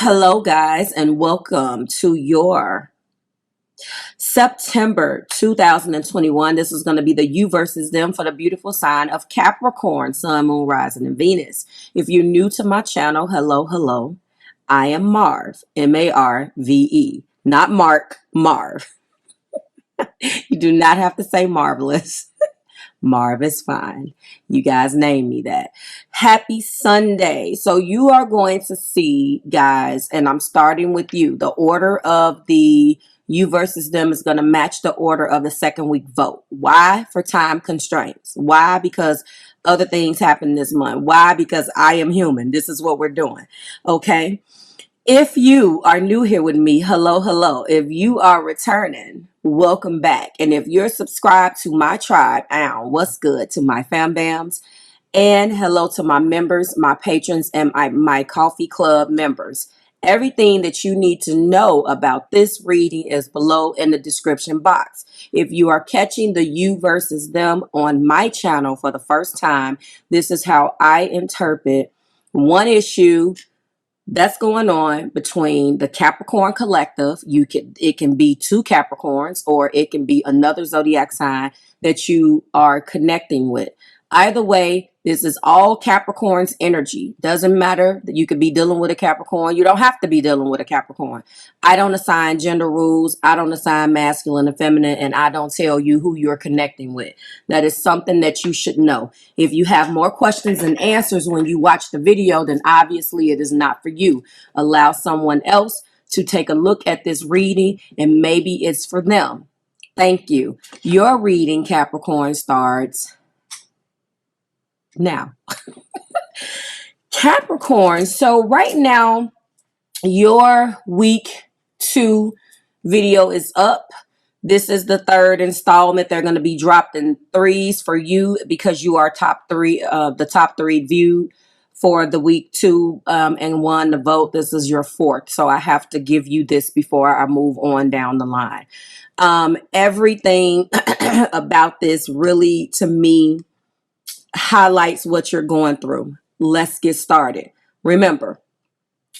Hello, guys, and welcome to your September 2021. This is going to be the you versus them for the beautiful sign of Capricorn, Sun, Moon, Rising, and Venus. If you're new to my channel, hello. I am Marv, Marve, not Mark, Marv. You do not have to say marvelous. Marv is fine. You guys name me that. Happy Sunday. So you are going to see, guys, and I'm starting with you. The order of the you versus them is going to match the order of the second week vote. Why? For time constraints. Why? Because other things happen this month. Why? Because I am human. This is what we're doing. Okay. If you are new here with me, hello. If you are returning, welcome back. And if you're subscribed to my tribe, what's good to my fam bams? And hello to my members, my patrons, and my coffee club members. Everything that you need to know about this reading is below in the description box. If you are catching the you versus them on my channel for the first time, this is how I interpret one issue that's going on between the Capricorn collective. It can be two Capricorns, or it can be another zodiac sign that you are connecting with. Either way, this is all Capricorn's energy. Doesn't matter that you could be dealing with a Capricorn. You don't have to be dealing with a Capricorn. I don't assign gender rules. I don't assign masculine and feminine, and I don't tell you who you're connecting with. That is something that you should know. If you have more questions than answers when you watch the video, then obviously it is not for you. Allow someone else to take a look at this reading, and maybe it's for them. Thank you. Your reading, Capricorn, starts now. Capricorn, so right now your week 2 video is up. This is the third installment. They're going to be dropped in threes for you because you are the top three viewed for the week 2 and won the vote. This is your fourth, so I have to give you this before I move on down the line. Everything about this really, to me, highlights what you're going through. Let's get started. Remember,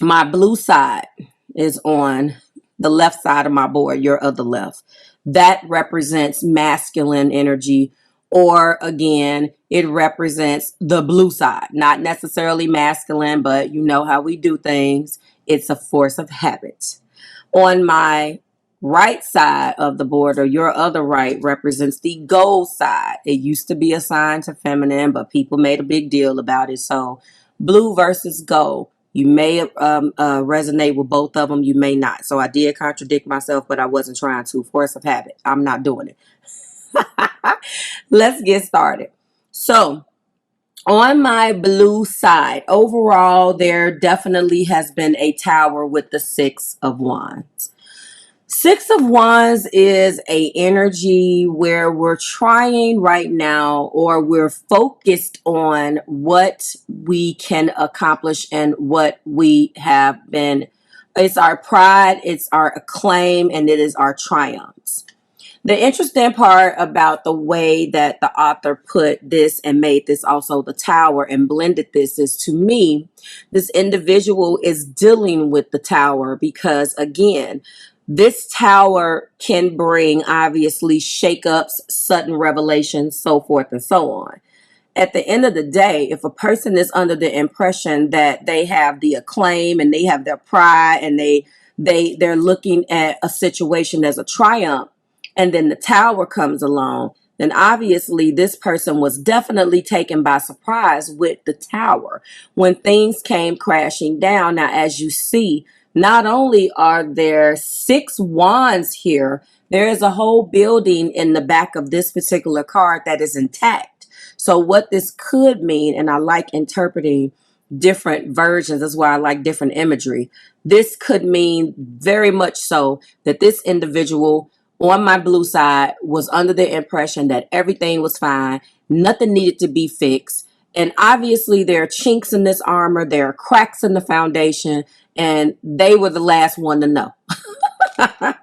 my blue side is on the left side of my board, your other left. That represents masculine energy, or again, it represents the blue side. Not necessarily masculine, but you know how we do things. It's a force of habit. On my right side of the board, or your other right, represents the gold side. It used to be assigned to feminine, but people made a big deal about it. So blue versus gold. You may resonate with both of them. You may not. So I did contradict myself, but I wasn't trying to. Force of habit. I'm not doing it. Let's get started. So on my blue side, overall, there definitely has been a tower with the 6 of Wands. 6 of Wands is a energy where we're trying right now, or we're focused on what we can accomplish and what we have been. It's our pride, it's our acclaim, and it is our triumphs. The interesting part about the way that the author put this and made this also the tower and blended this is, to me, this individual is dealing with the tower because, again, this tower can bring, obviously, shakeups, sudden revelations, so forth and so on. At the end of the day, if a person is under the impression that they have the acclaim and they have their pride and they're looking at a situation as a triumph, and then the tower comes along, then obviously this person was definitely taken by surprise with the tower when things came crashing down. Now, as you see, not only are there 6 wands here, there is a whole building in the back of this particular card that is intact. So what this could mean, and I like interpreting different versions, that's why I like different imagery. This could mean very much so that this individual on my blue side was under the impression that everything was fine, nothing needed to be fixed. And obviously there are chinks in this armor, there are cracks in the foundation, and they were the last one to know.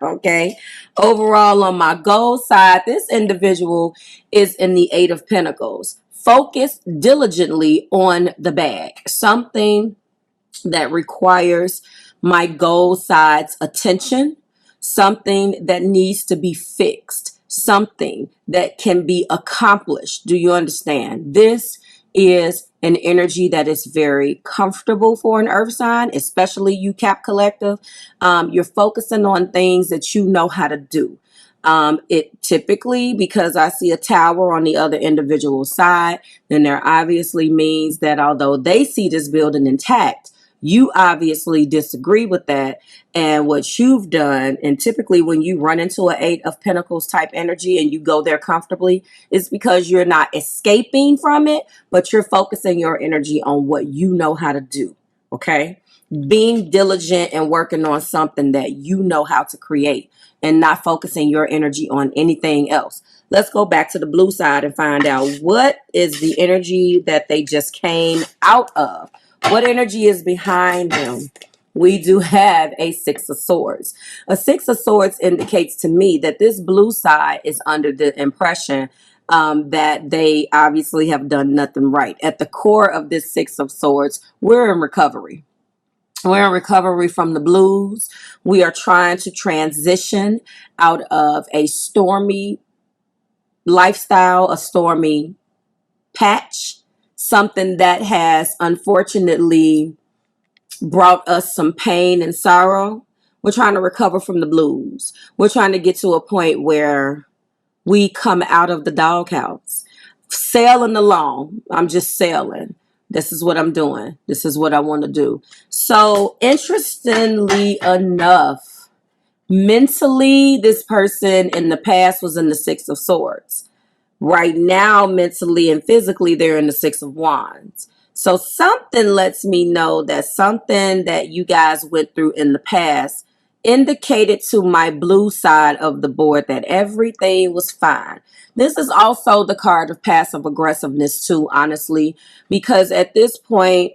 Okay. Overall, on my gold side, this individual is in the 8 of Pentacles, focused diligently on the bag, something that requires my goal side's attention, something that needs to be fixed, something that can be accomplished. Do you understand? This is an energy that is very comfortable for an earth sign, especially you, Cap Collective. You're focusing on things that you know how to do. It typically, because I see a tower on the other individual side, then there obviously means that although they see this building intact, you obviously disagree with that. And what you've done, and typically when you run into an 8 of Pentacles type energy and you go there comfortably, it's because you're not escaping from it, but you're focusing your energy on what you know how to do. Okay? Being diligent and working on something that you know how to create and not focusing your energy on anything else. Let's go back to the blue side and find out what is the energy that they just came out of. What energy is behind them? We do have a 6 of Swords. A 6 of Swords indicates to me that this blue side is under the impression that they obviously have done nothing right. At the core of this 6 of Swords, we're in recovery. We're in recovery from the blues. We are trying to transition out of a stormy lifestyle, a stormy patch, something that has unfortunately brought us some pain and sorrow. We're trying to recover from the blues. We're trying to get to a point where we come out of the doghouse. Sailing along. I'm just sailing. This is what I'm doing. This is what I want to do. So, interestingly enough, mentally, this person in the past was in the 6 of Swords. Right now, mentally and physically, they're in the 6 of Wands. So something lets me know that something that you guys went through in the past indicated to my blue side of the board that everything was fine. This is also the card of passive aggressiveness too, honestly, because at this point,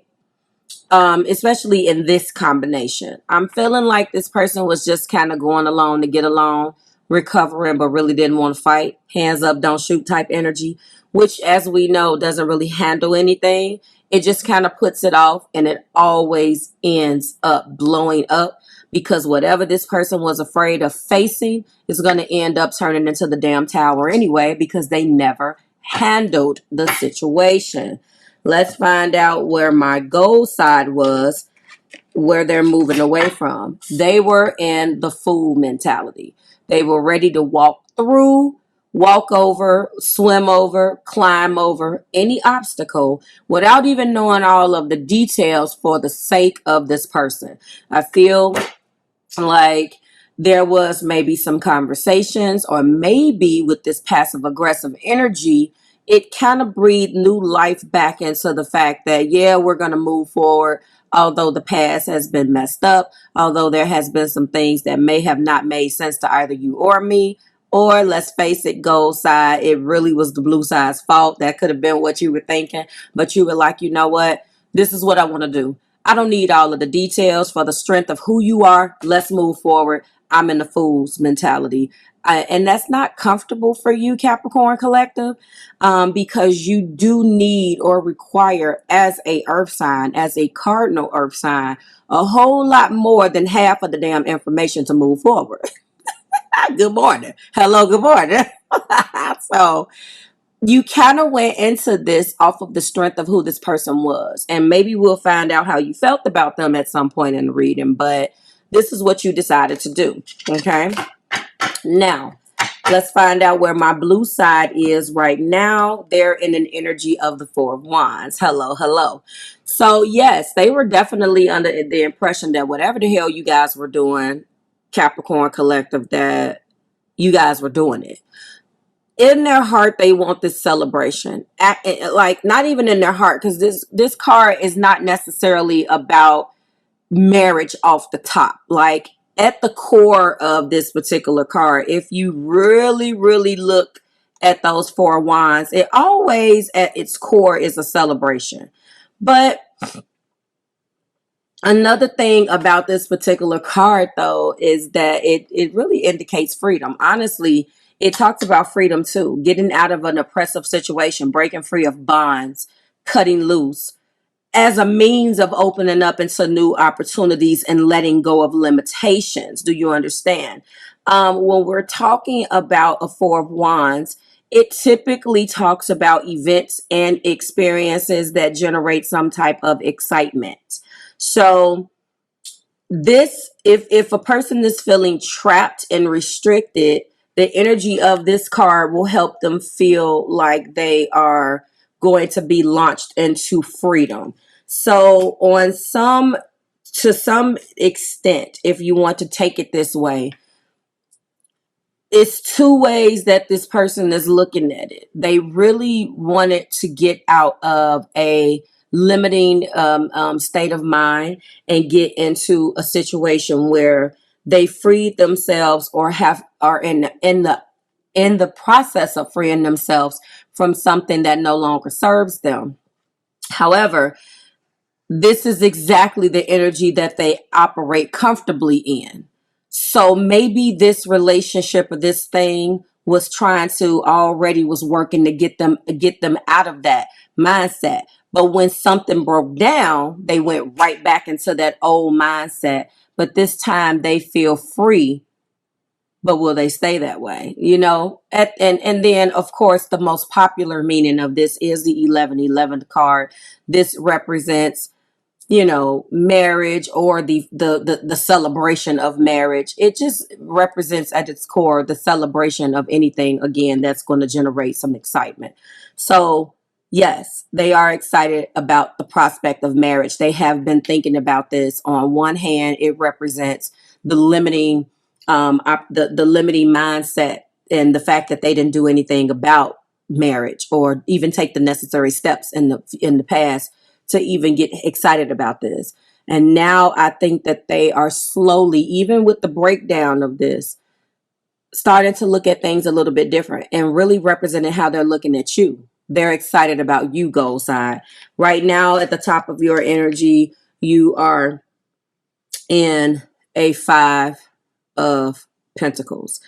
especially in this combination, I'm feeling like this person was just kind of going along to get along, recovering, but really didn't want to fight. Hands up, don't shoot type energy, which, as we know, doesn't really handle anything. It just kind of puts it off, and it always ends up blowing up because whatever this person was afraid of facing is going to end up turning into the damn tower anyway because they never handled the situation. Let's find out where my goal side was, where they're moving away from. They were in the fool mentality. They were ready to walk through, walk over, swim over, climb over any obstacle without even knowing all of the details for the sake of this person. I feel like there was maybe some conversations, or maybe with this passive aggressive energy, it kind of breathed new life back into the fact that, yeah, we're going to move forward. Although the past has been messed up, although there has been some things that may have not made sense to either you or me, or let's face it, gold side, it really was the blue side's fault. That could have been what you were thinking, but you were like, you know what? This is what I want to do. I don't need all of the details for the strength of who you are. Let's move forward. I'm in the fool's mentality. And that's not comfortable for you, Capricorn Collective, because you do need or require, as a earth sign, as a cardinal earth sign, a whole lot more than half of the damn information to move forward. Good morning. Hello, good morning. So you kind of went into this off of the strength of who this person was. And maybe we'll find out how you felt about them at some point in the reading. But this is what you decided to do. Okay. Now, let's find out where my blue side is right now. They're in an energy of the 4 of Wands. Hello, hello. So, yes, they were definitely under the impression that whatever the hell you guys were doing, Capricorn Collective, that you guys were doing it. In their heart, they want this celebration. Like, not even in their heart, because this card is not necessarily about marriage off the top. Like, at the core of this particular card, if you really, really look at those 4 wands, it always at its core is a celebration. But another thing about this particular card, though, is that it really indicates freedom. Honestly, it talks about freedom too. Getting out of an oppressive situation, breaking free of bonds, cutting loose, as a means of opening up into new opportunities and letting go of limitations. Do you understand? When we're talking about a Four of Wands, it typically talks about events and experiences that generate some type of excitement. So this, if a person is feeling trapped and restricted, the energy of this card will help them feel like they are going to be launched into freedom. So to some extent, if you want to take it this way, it's two ways that this person is looking at it. They really wanted to get out of a limiting state of mind and get into a situation where they freed themselves or are in the process of freeing themselves from something that no longer serves them. However, this is exactly the energy that they operate comfortably in. So maybe this relationship or this thing was trying to already was working to get them out of that mindset. But when something broke down, they went right back into that old mindset. But this time they feel free. But will they stay that way? You know, and then of course the most popular meaning of this is the 1111 card. This represents, you know, marriage or the celebration of marriage. It just represents at its core the celebration of anything, again, that's going to generate some excitement. So yes, they are excited about the prospect of marriage. They have been thinking about this. On one hand, it represents the limiting the limiting mindset and the fact that they didn't do anything about marriage or even take the necessary steps in the past to even get excited about this. And now I think that they are slowly, even with the breakdown of this, starting to look at things a little bit different and really representing how they're looking at you. They're excited about you, goal sign. Right now, at the top of your energy, you are in a Five of Pentacles.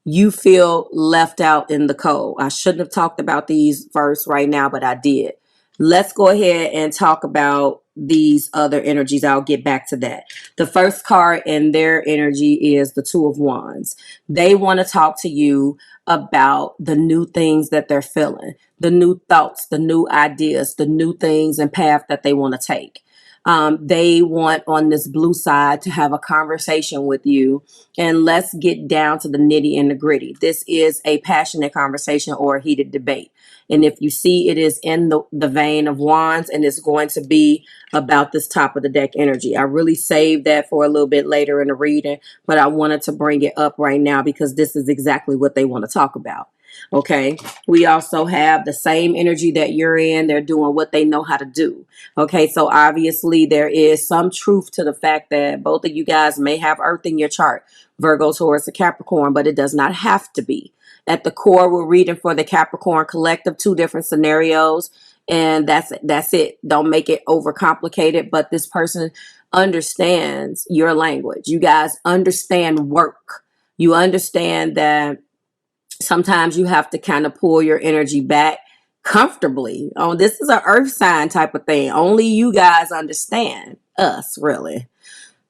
You feel left out in the cold. I shouldn't have talked about these first right now, but I did. Let's go ahead and talk about these other energies. I'll get back to that. The first card in their energy is the Two of Wands. They want to talk to you about the new things that they're feeling, the new thoughts, the new ideas, the new things and path that they want to take. They want on this blue side to have a conversation with you, and let's get down to the nitty and the gritty. This is a passionate conversation or a heated debate. And if you see, it is in the vein of wands, and it's going to be about this top of the deck energy. I really saved that for a little bit later in the reading, but I wanted to bring it up right now because this is exactly what they want to talk about. Okay. We also have the same energy that you're in. They're doing what they know how to do. Okay. So obviously there is some truth to the fact that both of you guys may have Earth in your chart, Virgo, Taurus, or Capricorn, but it does not have to be. At the core, we're reading for the Capricorn collective, two different scenarios. And that's it. Don't make it overcomplicated. But this person understands your language. You guys understand work. You understand that sometimes you have to kind of pull your energy back comfortably. Oh, this is an earth sign type of thing. Only you guys understand us, really,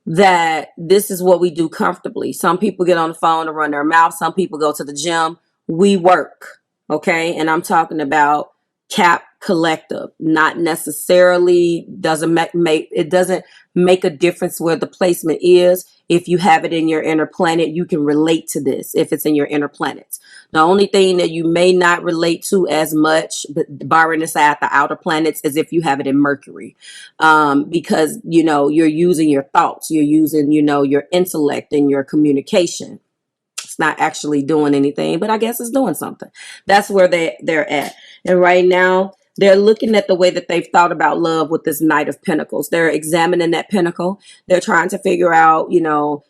that this is what we do comfortably. Some people get on the phone to run their mouth. Some people go to the gym. We work. Okay. And I'm talking about Cap collective, not necessarily it doesn't make a difference where the placement is. If you have it in your inner planet, you can relate to this if it's in your inner planets. The only thing that you may not relate to as much, but barring aside the outer planets, is if you have it in Mercury. Because, you know, you're using your thoughts, you're using, you know, your intellect and your communication. It's not actually doing anything, but I guess it's doing something. That's where they're at. And right now, they're looking at the way that they've thought about love with this Knight of Pentacles. They're examining that pentacle. They're trying to figure out, you know,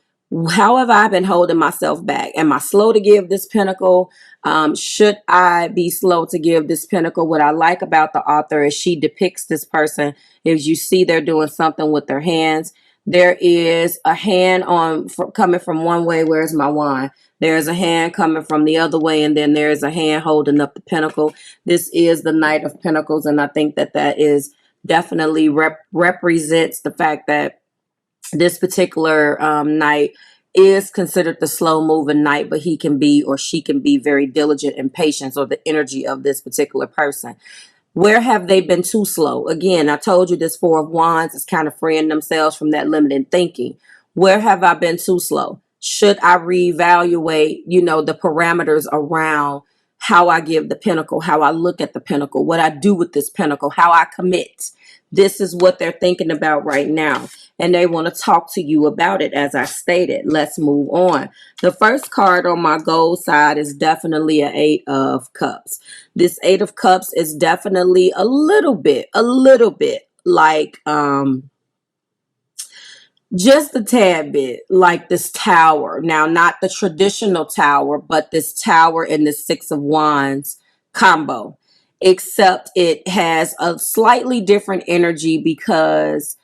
how have I been holding myself back? Am I slow to give this pentacle? Should I be slow to give this pentacle? What I like about the author is she depicts this person. As you see, they're doing something with their hands. There is a hand coming from one way. Where's my wand? There's a hand coming from the other way, and then there's a hand holding up the pentacle. This is the Knight of Pentacles, and I think that is definitely represents the fact that this particular night is considered the slow moving night, but he can be or she can be very diligent and patient, or the energy of this particular person. Where have they been too slow? Again, I told you this Four of Wands is kind of freeing themselves from that limited thinking. Where have I been too slow? Should I reevaluate, the parameters around how I give the pinnacle, how I look at the pinnacle, what I do with this pinnacle, how I commit? This is what they're thinking about right now. And they want to talk to you about it, as I stated. Let's move on. The first card on my gold side is definitely an Eight of Cups. This Eight of Cups is definitely a little bit like, just a tad bit like this Tower. Now, not the traditional Tower, but this Tower and the Six of Wands combo, except it has a slightly different energy because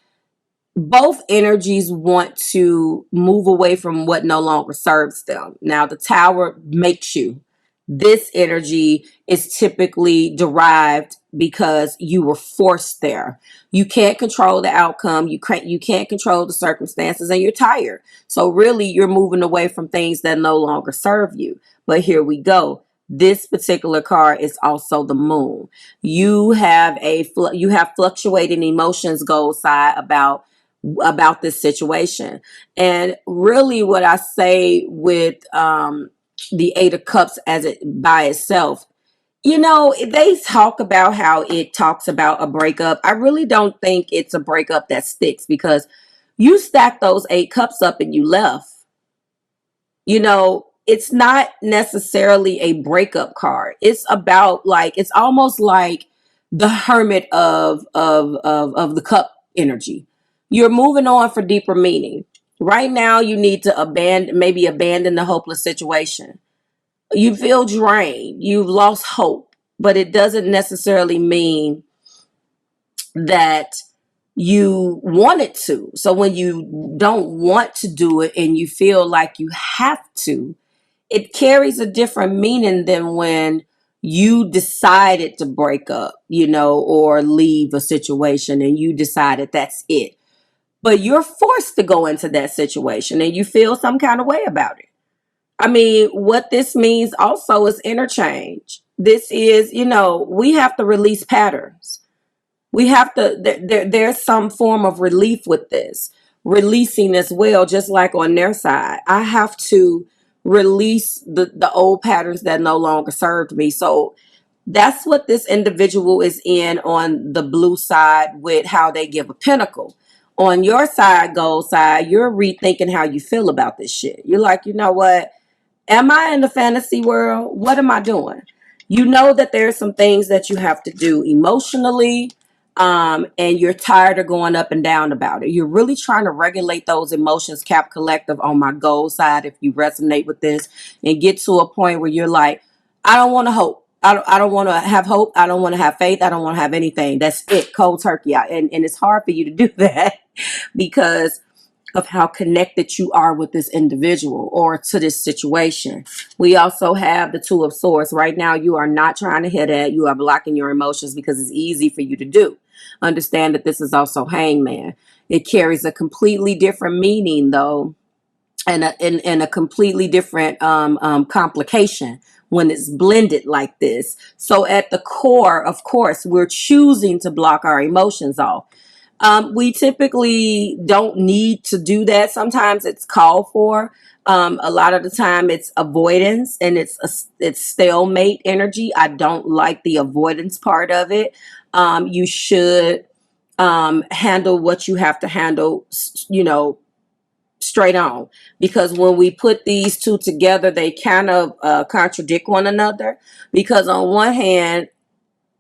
both energies want to move away from what no longer serves them. Now, the Tower makes you. This energy is typically derived because you were forced there. You can't control the outcome. You can't control the circumstances, and you're tired. So really, you're moving away from things that no longer serve you. But here we go. This particular card is also the Moon. You have fluctuating emotions, gold side, about this situation. And really what I say with the Eight of Cups as it by itself, they talk about how it talks about a breakup. I really don't think it's a breakup that sticks, because you stack those Eight Cups up and you left. It's not necessarily a breakup card. It's about, like, it's almost like the Hermit of the cup energy. You're moving on for deeper meaning. Right now, you need to abandon the hopeless situation. You feel drained. You've lost hope, but it doesn't necessarily mean that you want it to. So when you don't want to do it and you feel like you have to, it carries a different meaning than when you decided to break up, or leave a situation and you decided that's it. But you're forced to go into that situation and you feel some kind of way about it. I mean, what this means also is interchange. This is, we have to release patterns. We have to, there's some form of relief with this, releasing as well, just like on their side. I have to release the old patterns that no longer served me. So that's what this individual is in on the blue side with how they give a pinnacle. On your side, gold side, you're rethinking how you feel about this shit. You're like, you know what? Am I in the fantasy world? What am I doing? You know that there's some things that you have to do emotionally, and you're tired of going up and down about it. You're really trying to regulate those emotions, Cap Collective, on my gold side, if you resonate with this, and get to a point where you're like, I don't want to hope. I don't want to have hope. I don't want to have faith. I don't want to have anything. That's it. Cold turkey. And it's hard for you to do that because of how connected you are with this individual or to this situation. We also have the Two of Swords. Right now, you are not trying to hit it. You are blocking your emotions because it's easy for you to do. Understand that this is also Hangman. It carries a completely different meaning, though, and a completely different complication when it's blended like this. So at the core, of course, we're choosing to block our emotions off. We typically don't need to do that. Sometimes it's called for. A lot of the time it's avoidance and it's stalemate energy. I don't like the avoidance part of it. You should handle what you have to handle, straight on, because when we put these two together, they kind of contradict one another, because on one hand,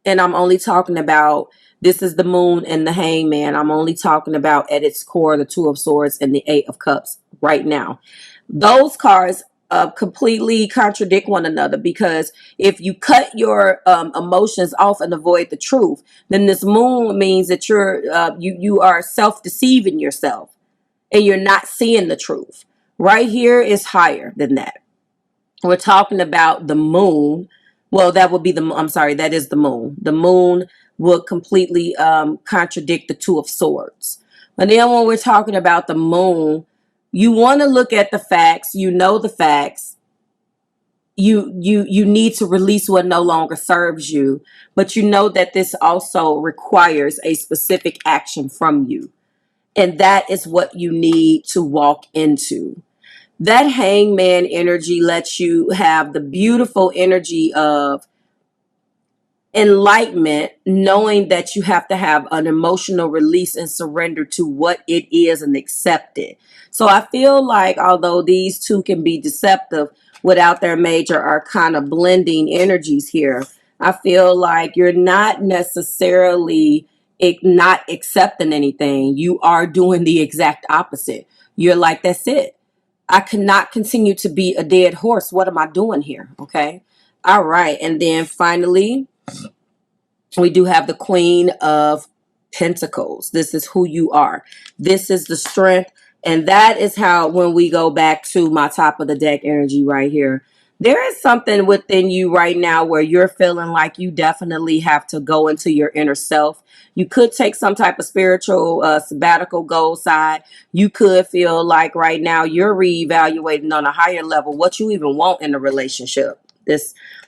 and I'm only talking about, this is the Moon and the Hangman, I'm only talking about at its core the Two of Swords and the Eight of Cups right now. Those cards completely contradict one another, because if you cut your emotions off and avoid the truth, then this Moon means that you are self-deceiving yourself and you're not seeing the truth. Right here is higher than that. We're talking about the Moon. Well, that would be I'm sorry, that is the Moon. The Moon would completely contradict the Two of Swords. And then when we're talking about the moon, you want to look at the facts. You know the facts. You need to release what no longer serves you, but you know that this also requires a specific action from you. And that is what you need to walk into. That hangman energy lets you have the beautiful energy of enlightenment, knowing that you have to have an emotional release and surrender to what it is and accept it. So I feel like although these two can be deceptive without their major arcana blending energies here, I feel like you're not necessarily not accepting anything. You are doing the exact opposite. You're like, that's it. I cannot continue to be a dead horse. What am I doing here? Okay. All right. And then finally, we do have the Queen of Pentacles. This is who you are. This is the strength. And that is how, when we go back to my top of the deck energy right here, there is something within you right now where you're feeling like you definitely have to go into your inner self. You could take some type of spiritual sabbatical goal side. You could feel like right now you're reevaluating on a higher level what you even want in a relationship.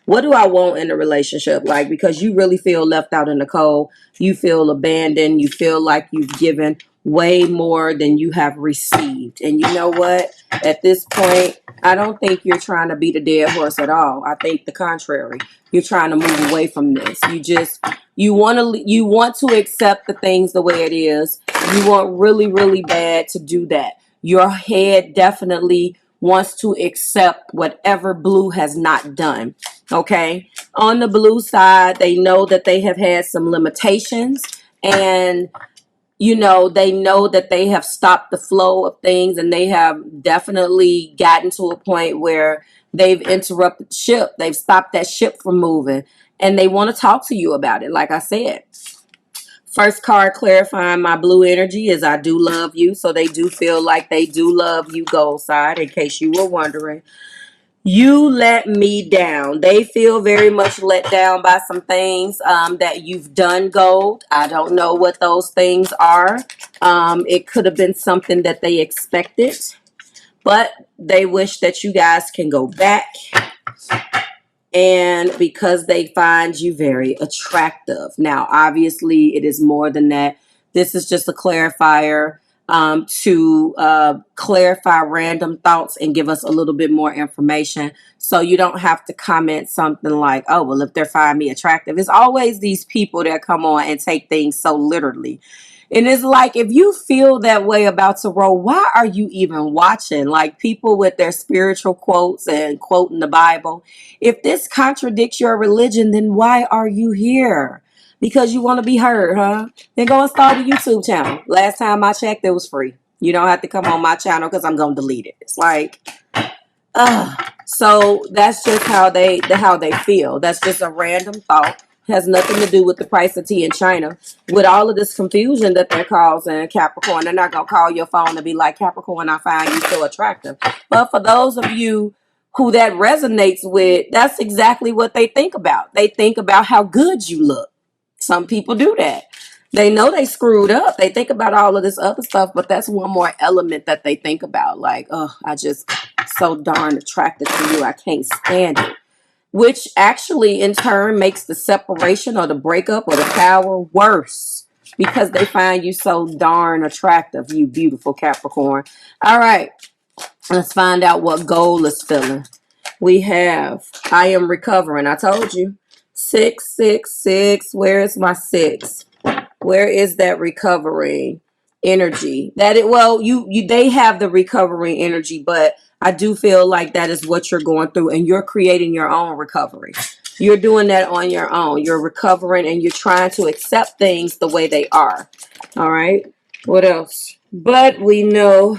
What do I want in a relationship? Like, because you really feel left out in the cold. You feel abandoned. You feel like you've given way more than you have received. And you know what? At this point, I don't think you're trying to be the dead horse at all. I think the contrary. You're trying to move away from this. You want to accept the things the way it is. You want really, really bad to do that. Your head definitely wants to accept whatever blue has not done. Okay. On the blue side, they know that they have had some limitations, and they know that they have stopped the flow of things, and they have definitely gotten to a point where they've interrupted the ship. They've stopped that ship from moving, and they want to talk to you about it. Like I said, first card clarifying my blue energy is I do love you. So they do feel like they do love you, gold side, in case you were wondering. You let me down. They feel very much let down by some things that you've done, gold. I don't know what those things are. It could have been something that they expected, but they wish that you guys can go back. And because they find you very attractive. Now, obviously, it is more than that. This is just a clarifier to clarify random thoughts and give us a little bit more information. So you don't have to comment something like, oh, well, if they find me attractive. It's always these people that come on and take things so literally. And it's like, if you feel that way about tarot, why are you even watching? Like, people with their spiritual quotes and quoting the Bible. If this contradicts your religion, then why are you here? Because you want to be heard, huh? Then go and start a YouTube channel. Last time I checked, it was free. You don't have to come on my channel because I'm going to delete it. It's like, so that's just how they feel. That's just a random thought. Has nothing to do with the price of tea in China. With all of this confusion that they're causing, Capricorn, they're not going to call your phone and be like, Capricorn, I find you so attractive. But for those of you who that resonates with, that's exactly what they think about. They think about how good you look. Some people do that. They know they screwed up. They think about all of this other stuff, but that's one more element that they think about. Like, oh, I just so darn attracted to you. I can't stand it. Which actually in turn makes the separation or the breakup or the power worse, because they find you so darn attractive, you beautiful Capricorn. All right, let's find out what goal is feeling. We have, I am recovering. I told you. 666. Where is my 6? Where is that recovery energy? They have the recovery energy, but I do feel like that is what you're going through, and you're creating your own recovery. You're doing that on your own. You're recovering, and you're trying to accept things the way they are. All right. What else? But we know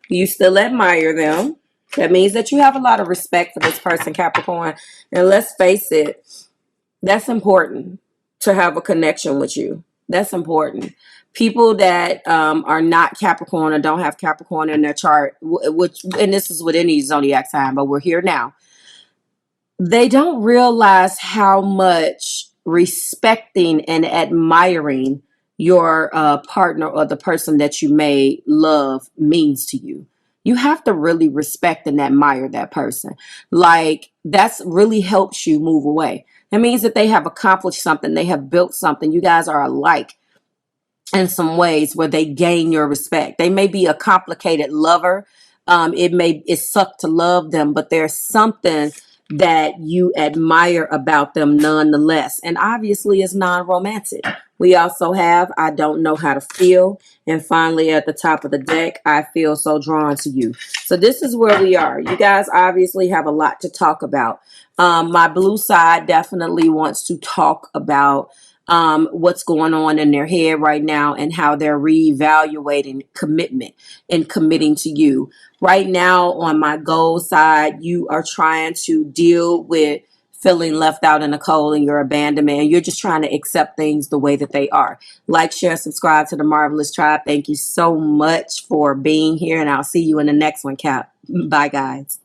you still admire them. That means that you have a lot of respect for this person, Capricorn. And let's face it, that's important, to have a connection with you. That's important. People that are not Capricorn or don't have Capricorn in their chart, and this is with any zodiac sign, but we're here now. They don't realize how much respecting and admiring your partner or the person that you may love means to you. You have to really respect and admire that person. Like, that's really helps you move away. That means that they have accomplished something, they have built something. You guys are alike in some ways where they gain your respect. They may be a complicated lover. It suck to love them, but there's something that you admire about them nonetheless. And obviously it's non-romantic. We also have I don't know how to feel. And finally at the top of the deck, I feel so drawn to you. So this is where we are. You guys obviously have a lot to talk about. My blue side definitely wants to talk about what's going on in their head right now and how they're reevaluating commitment and committing to you. Right now, on my goal side, you are trying to deal with feeling left out in the cold and your abandonment. And you're just trying to accept things the way that they are. Like, share, subscribe to the Marvelous Tribe. Thank you so much for being here, and I'll see you in the next one, Cap. Bye, guys.